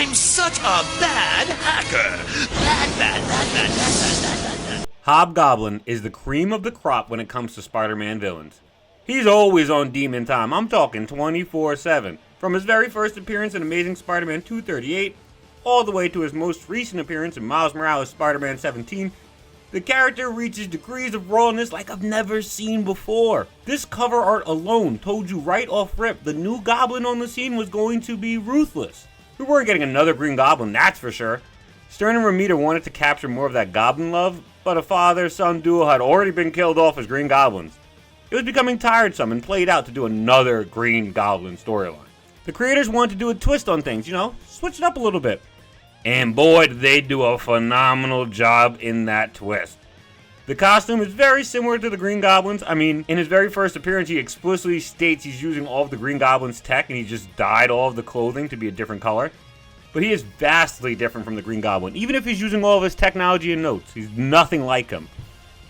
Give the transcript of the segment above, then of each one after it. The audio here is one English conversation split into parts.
I'm such a bad hacker. Bad. Hobgoblin is the cream of the crop when it comes to Spider-Man villains. He's always on demon time. I'm talking 24/7. From his very first appearance in Amazing Spider-Man 238, all the way to his most recent appearance in Miles Morales' Spider-Man 17, the character reaches degrees of rawness like I've never seen before. This cover art alone told you right off rip the new Goblin on the scene was going to be ruthless. We weren't getting another Green Goblin, that's for sure. Stern and Romita wanted to capture more of that Goblin love, but a father-son duo had already been killed off as Green Goblins. It was becoming tiresome and played out to do another Green Goblin storyline. The creators wanted to do a twist on things, switch it up a little bit. And boy, did they do a phenomenal job in that twist. The costume is very similar to the Green Goblin's. I mean, in his very first appearance, he explicitly states he's using all of the Green Goblin's tech and he just dyed all of the clothing to be a different color. But he is vastly different from the Green Goblin. Even if he's using all of his technology and notes, he's nothing like him.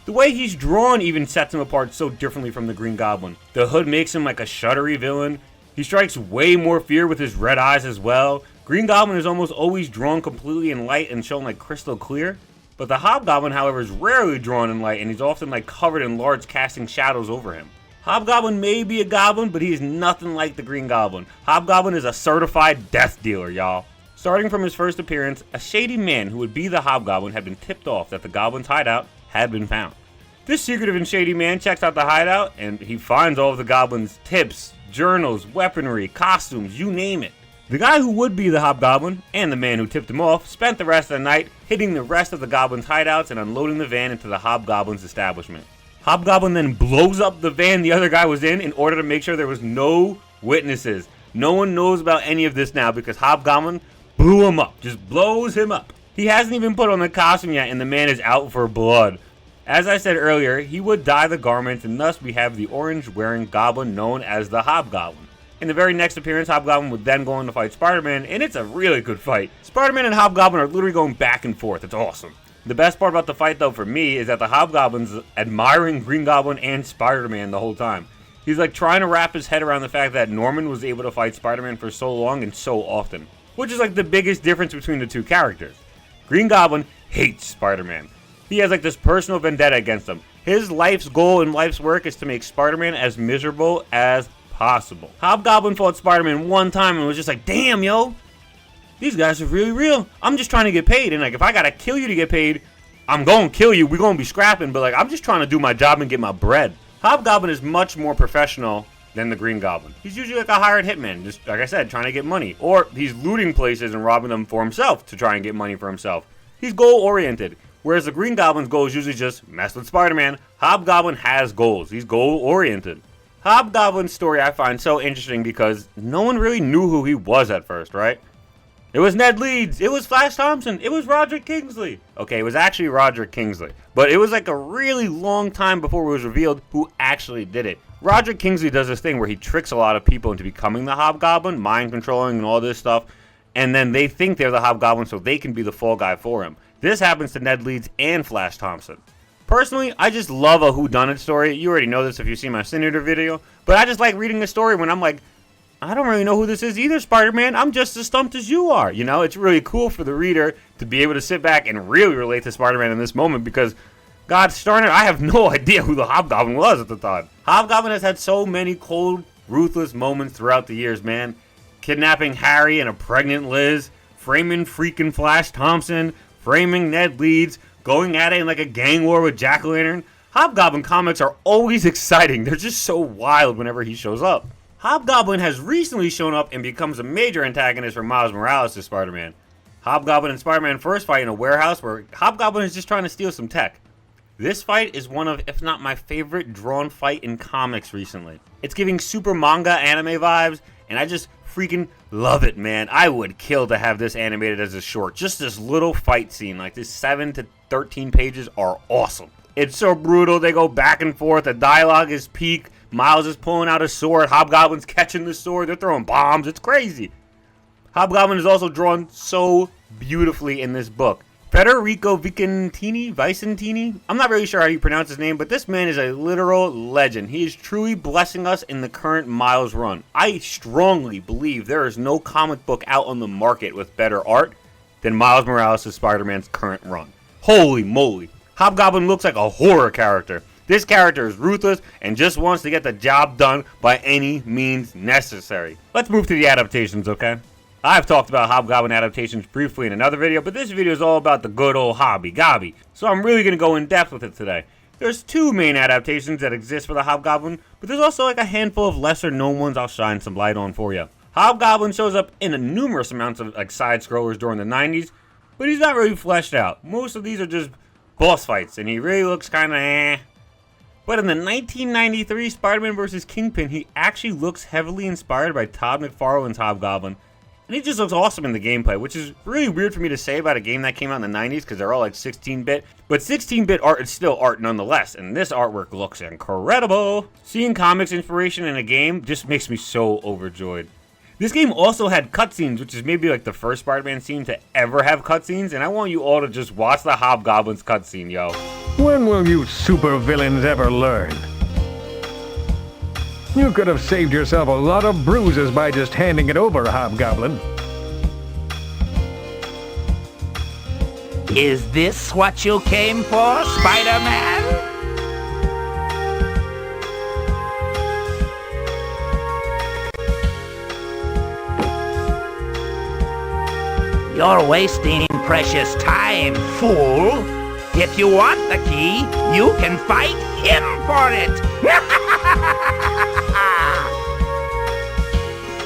The way he's drawn even sets him apart so differently from the Green Goblin. The hood makes him like a shuddery villain. He strikes way more fear with his red eyes as well. Green Goblin is almost always drawn completely in light and shown like crystal clear. But the Hobgoblin, however, is rarely drawn in light and he's often like covered in large casting shadows over him. Hobgoblin may be a goblin, but he is nothing like the Green Goblin. Hobgoblin is a certified death dealer, y'all. Starting from his first appearance, a shady man who would be the Hobgoblin had been tipped off that the Goblin's hideout had been found. This secretive and shady man checks out the hideout and he finds all of the Goblin's tips, journals, weaponry, costumes, you name it. The guy who would be the Hobgoblin, and the man who tipped him off, spent the rest of the night hitting the rest of the Goblin's hideouts and unloading the van into the Hobgoblin's establishment. Hobgoblin then blows up the van the other guy was in order to make sure there was no witnesses. No one knows about any of this now because Hobgoblin blew him up, just blows him up. He hasn't even put on the costume yet and the man is out for blood. As I said earlier, he would dye the garments and thus we have the orange-wearing goblin known as the Hobgoblin. In the very next appearance, Hobgoblin would then go on to fight Spider-Man, and it's a really good fight. Spider-Man and Hobgoblin are literally going back and forth. It's awesome. The best part about the fight, though, for me, is that the Hobgoblin's admiring Green Goblin and Spider-Man the whole time. He's like trying to wrap his head around the fact that Norman was able to fight Spider-Man for so long and so often, which is like the biggest difference between the two characters. Green Goblin hates Spider-Man. He has like this personal vendetta against him. His life's goal and life's work is to make Spider-Man as miserable as possible. Hobgoblin fought Spider-Man one time and was just like, damn, yo, these guys are really real. I'm just trying to get paid. And like, if I gotta kill you to get paid, I'm gonna kill you. We're gonna be scrapping. But like, I'm just trying to do my job and get my bread. Hobgoblin is much more professional than the Green Goblin. He's usually like a hired hitman, just like I said, trying to get money. Or he's looting places and robbing them for himself to try and get money for himself. He's goal-oriented. Whereas the Green Goblin's goal is usually just mess with Spider-Man. Hobgoblin has goals. He's goal-oriented. Hobgoblin's story I find so interesting because no one really knew who he was at first, right? It was Ned Leeds, it was Flash Thompson, it was Roderick Kingsley. Okay, it was actually Roderick Kingsley, but it was like a really long time before it was revealed who actually did it. Roderick Kingsley does this thing where he tricks a lot of people into becoming the Hobgoblin, mind controlling and all this stuff, and then they think they're the Hobgoblin so they can be the fall guy for him. This happens to Ned Leeds and Flash Thompson. Personally, I just love a whodunit story. You already know this if you've seen my Senator video. But I just like reading a story when I'm like, I don't really know who this is either, Spider-Man. I'm just as stumped as you are. It's really cool for the reader to be able to sit back and really relate to Spider-Man in this moment because, God darn it, I have no idea who the Hobgoblin was at the time. Hobgoblin has had so many cold, ruthless moments throughout the years, man. Kidnapping Harry and a pregnant Liz, framing freaking Flash Thompson, framing Ned Leeds, going at it in like a gang war with Jack-O-Lantern. Hobgoblin comics are always exciting. They're just so wild whenever he shows up. Hobgoblin has recently shown up and becomes a major antagonist for Miles Morales to Spider-Man. Hobgoblin and Spider-Man first fight in a warehouse where Hobgoblin is just trying to steal some tech. This fight is one of, if not my favorite drawn fight in comics recently. It's giving super manga anime vibes, and I just freaking love it, man. I would kill to have this animated as a short. Just this little fight scene, like this 7 to 13 pages are awesome. It's so brutal. They go back and forth. The dialogue is peak. Miles is pulling out a sword. Hobgoblin's catching the sword. They're throwing bombs. It's crazy. Hobgoblin is also drawn so beautifully in this book. Federico Vicentini? I'm not really sure how you pronounce his name, but this man is a literal legend. He is truly blessing us in the current Miles run. I strongly believe there is no comic book out on the market with better art than Miles Morales' Spider-Man's current run. Holy moly. Hobgoblin looks like a horror character. This character is ruthless and just wants to get the job done by any means necessary. Let's move to the adaptations, okay? I've talked about Hobgoblin adaptations briefly in another video, but this video is all about the good old Hobby Gobby, so I'm really going to go in depth with it today. There's two main adaptations that exist for the Hobgoblin, but there's also like a handful of lesser known ones I'll shine some light on for you. Hobgoblin shows up in a numerous amounts of like side scrollers during the 90s, but he's not really fleshed out. Most of these are just boss fights, and he really looks kind of eh. But in the 1993 Spider-Man vs. Kingpin, he actually looks heavily inspired by Todd McFarlane's Hobgoblin. And he just looks awesome in the gameplay, which is really weird for me to say about a game that came out in the 90s because they're all like 16-bit. But 16-bit art is still art nonetheless, and this artwork looks incredible. Seeing comics inspiration in a game just makes me so overjoyed. This game also had cutscenes, which is maybe like the first Spider-Man scene to ever have cutscenes, and I want you all to just watch the Hobgoblin's cutscene, yo. When will you supervillains ever learn? You could have saved yourself a lot of bruises by just handing it over, Hobgoblin. Is this what you came for, Spider-Man? You're wasting precious time, fool. If you want the key, you can fight him for it.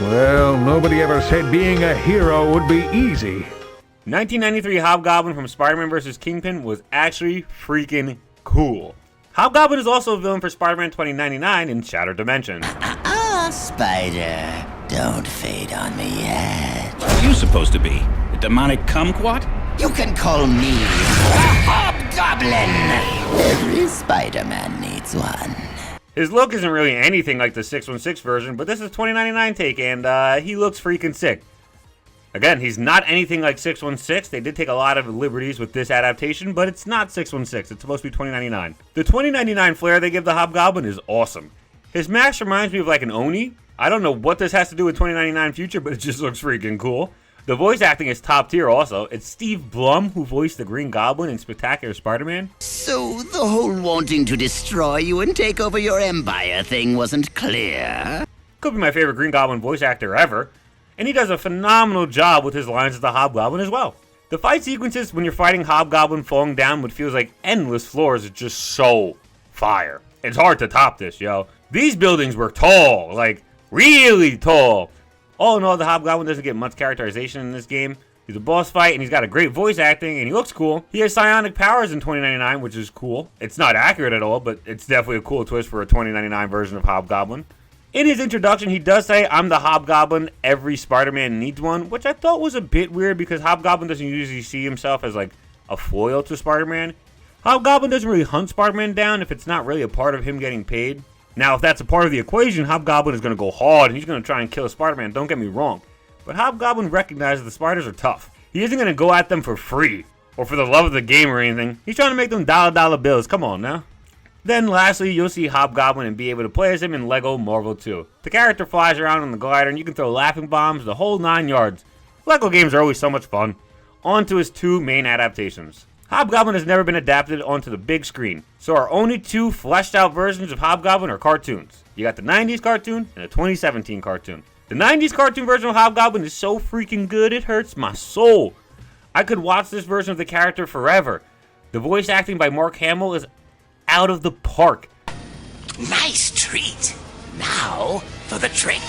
Well, nobody ever said being a hero would be easy. 1993 Hobgoblin from Spider-Man vs. Kingpin was actually freaking cool. Hobgoblin is also a villain for Spider-Man 2099 in Shattered Dimensions. Spider, don't fade on me yet. What are you supposed to be? A demonic kumquat? You can call me a Hobgoblin. Every Spider-Man needs one. His look isn't really anything like the 616 version, but this is 2099 take, and he looks freaking sick. Again, he's not anything like 616. They did take a lot of liberties with this adaptation, but it's not 616. It's supposed to be 2099. The 2099 flair they give the Hobgoblin is awesome. His mask reminds me of like an Oni. I don't know what this has to do with 2099 future, but it just looks freaking cool. The voice acting is top tier also. It's Steve Blum who voiced the Green Goblin in Spectacular Spider-Man. So the whole wanting to destroy you and take over your empire thing wasn't clear? Could be my favorite Green Goblin voice actor ever. And he does a phenomenal job with his lines as the Hobgoblin as well. The fight sequences when you're fighting Hobgoblin falling down what feels like endless floors is just so fire. It's hard to top this, yo. These buildings were tall, like really tall. All in all, the Hobgoblin doesn't get much characterization in this game. He's a boss fight, and he's got a great voice acting, and he looks cool. He has psionic powers in 2099, which is cool. It's not accurate at all, but it's definitely a cool twist for a 2099 version of Hobgoblin. In his introduction, he does say, "I'm the Hobgoblin, every Spider-Man needs one," which I thought was a bit weird because Hobgoblin doesn't usually see himself as like a foil to Spider-Man. Hobgoblin doesn't really hunt Spider-Man down if it's not really a part of him getting paid. Now, if that's a part of the equation, Hobgoblin is going to go hard and he's going to try and kill Spider-Man, don't get me wrong. But Hobgoblin recognizes the spiders are tough. He isn't going to go at them for free or for the love of the game or anything. He's trying to make them dollar bills. Come on now. Then lastly, you'll see Hobgoblin and be able to play as him in LEGO Marvel 2. The character flies around on the glider and you can throw laughing bombs the whole 9 yards. LEGO games are always so much fun. On to his two main adaptations. Hobgoblin has never been adapted onto the big screen, so our only two fleshed out versions of Hobgoblin are cartoons. You got the 90s cartoon and the 2017 cartoon. The 90s cartoon version of Hobgoblin is so freaking good it hurts my soul. I could watch this version of the character forever. The voice acting by Mark Hamill is out of the park. Nice treat. Now for the trick.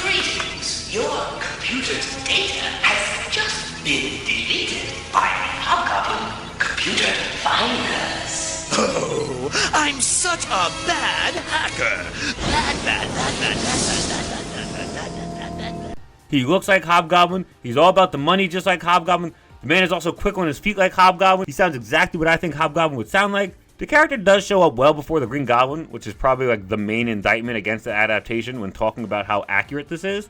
Greetings. Your computer's data has just been deleted by Hobgoblin computer finders. Oh, I'm such a bad hacker. Bad. He looks like Hobgoblin. He's all about the money just like Hobgoblin. The man is also quick on his feet like Hobgoblin. He sounds exactly what I think Hobgoblin would sound like. The character does show up well before the Green Goblin, which is probably like the main indictment against the adaptation when talking about how accurate this is.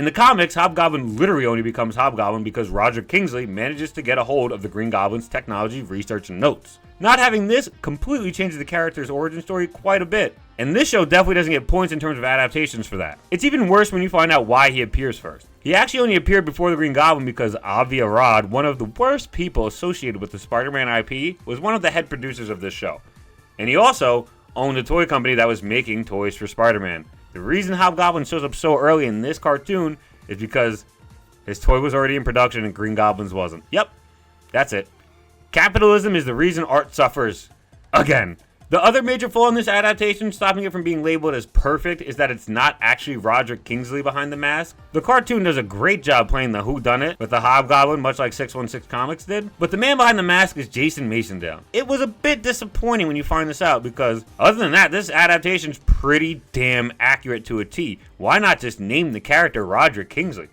In the comics, Hobgoblin literally only becomes Hobgoblin because Roderick Kingsley manages to get a hold of the Green Goblin's technology, research, and notes. Not having this completely changes the character's origin story quite a bit, and this show definitely doesn't get points in terms of adaptations for that. It's even worse when you find out why he appears first. He actually only appeared before the Green Goblin because Avi Arad, one of the worst people associated with the Spider-Man IP, was one of the head producers of this show. And he also owned a toy company that was making toys for Spider-Man. The reason Hobgoblin shows up so early in this cartoon is because his toy was already in production and Green Goblin's wasn't. Yep, that's it. Capitalism is the reason art suffers. Again. The other major flaw in this adaptation, stopping it from being labeled as perfect, is that it's not actually Roderick Kingsley behind the mask. The cartoon does a great job playing the whodunit with the Hobgoblin, much like 616 Comics did, but the man behind the mask is Jason Masondale. It was a bit disappointing when you find this out because, other than that, this adaptation's pretty damn accurate to a T. Why not just name the character Roderick Kingsley?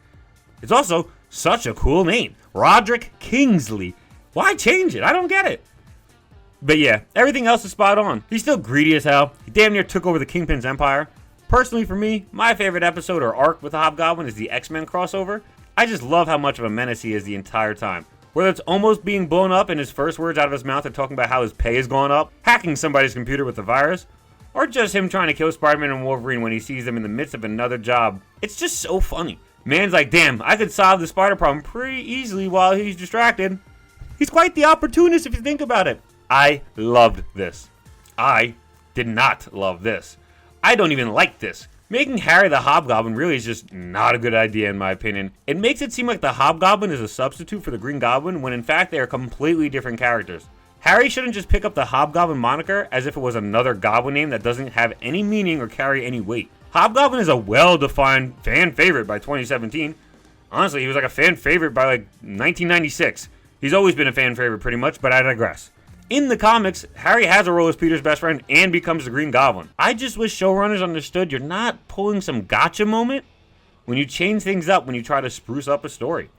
It's also such a cool name. Roderick Kingsley. Why change it? I don't get it. But yeah, everything else is spot on. He's still greedy as hell. He damn near took over the Kingpin's empire. Personally for me, my favorite episode or arc with the Hobgoblin is the X-Men crossover. I just love how much of a menace he is the entire time. Whether it's almost being blown up and his first words out of his mouth are talking about how his pay has gone up, hacking somebody's computer with the virus, or just him trying to kill Spider-Man and Wolverine when he sees them in the midst of another job. It's just so funny. Man's like, damn, I could solve the spider problem pretty easily while he's distracted. He's quite the opportunist if you think about it. I loved this. I did not love this. I don't even like this. Making Harry the Hobgoblin really is just not a good idea in my opinion. It makes it seem like the Hobgoblin is a substitute for the Green Goblin when in fact they are completely different characters. Harry shouldn't just pick up the Hobgoblin moniker as if it was another goblin name that doesn't have any meaning or carry any weight. Hobgoblin is a well-defined fan favorite by 2017. Honestly, he was like a fan favorite by like 1996. He's always been a fan favorite pretty much, but I digress. In the comics, Harry has a role as Peter's best friend and becomes the Green Goblin. I just wish showrunners understood you're not pulling some gotcha moment when you change things up when you try to spruce up a story.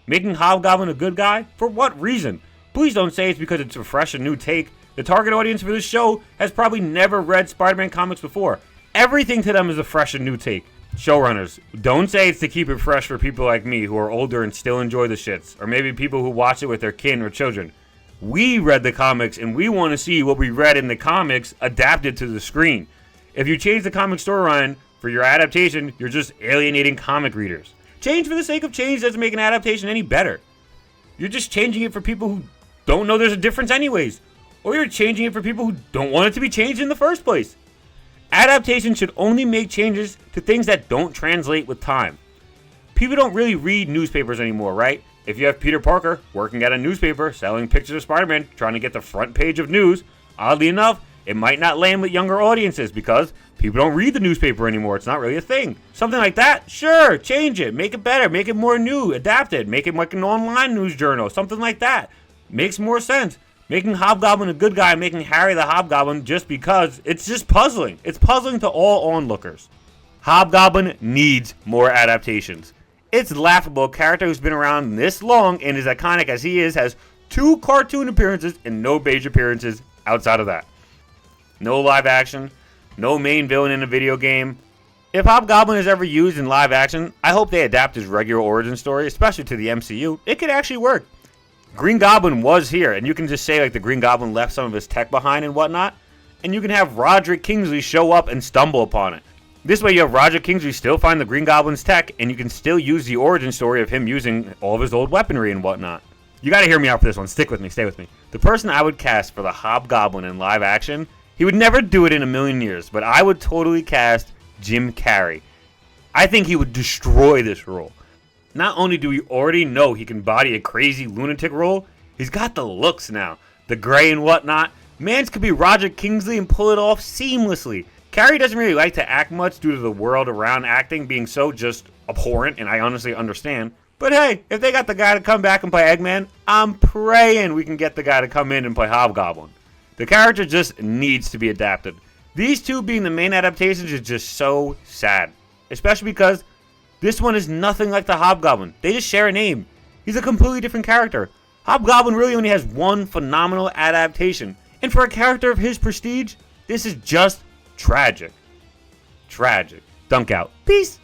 Making Hobgoblin a good guy? For what reason? Please don't say it's because it's a fresh and new take. The target audience for this show has probably never read Spider-Man comics before. Everything to them is a fresh and new take. Showrunners, don't say it's to keep it fresh for people like me who are older and still enjoy the shits, or maybe people who watch it with their kin or children. We read the comics and we want to see what we read in the comics adapted to the screen. If you change the comic storyline for your adaptation, you're just alienating comic readers. Change for the sake of change doesn't make an adaptation any better. You're just changing it for people who don't know there's a difference anyways. Or you're changing it for people who don't want it to be changed in the first place. Adaptations should only make changes to things that don't translate with time. People don't really read newspapers anymore, right? If you have Peter Parker working at a newspaper selling pictures of Spider-Man trying to get the front page of news, oddly enough, it might not land with younger audiences because people don't read the newspaper anymore. It's not really a thing. Something like that, sure, change it, make it better, make it more new, adapt it, make it like an online news journal, something like that. Makes more sense. Making Hobgoblin a good guy, making Harry the Hobgoblin just because, it's just puzzling. It's puzzling to all onlookers. Hobgoblin needs more adaptations. It's laughable a character who's been around this long and as iconic as he is has 2 cartoon appearances and no page appearances outside of that. No live action, no main villain in a video game. If Hobgoblin is ever used in live action, I hope they adapt his regular origin story, especially to the MCU. It could actually work. Green Goblin was here, and you can just say like the Green Goblin left some of his tech behind and whatnot, and you can have Roderick Kingsley show up and stumble upon it. This way you have Roderick Kingsley still find the Green Goblin's tech, and you can still use the origin story of him using all of his old weaponry and whatnot. You gotta hear me out for this one. Stick with me, stay with me. The person I would cast for the Hobgoblin in live action, he would never do it in a million years, but I would totally cast Jim Carrey. I think he would destroy this role. Not only do we already know he can body a crazy lunatic role, he's got the looks now. The gray and whatnot. Mans could be Roderick Kingsley and pull it off seamlessly. Carrey doesn't really like to act much due to the world around acting being so just abhorrent, and I honestly understand. But hey, if they got the guy to come back and play Eggman, I'm praying we can get the guy to come in and play Hobgoblin. The character just needs to be adapted. These two being the main adaptations is just so sad. Especially because this one is nothing like the Hobgoblin. They just share a name. He's a completely different character. Hobgoblin really only has one phenomenal adaptation. And for a character of his prestige, this is just tragic. Tragic. Dunk out. Peace.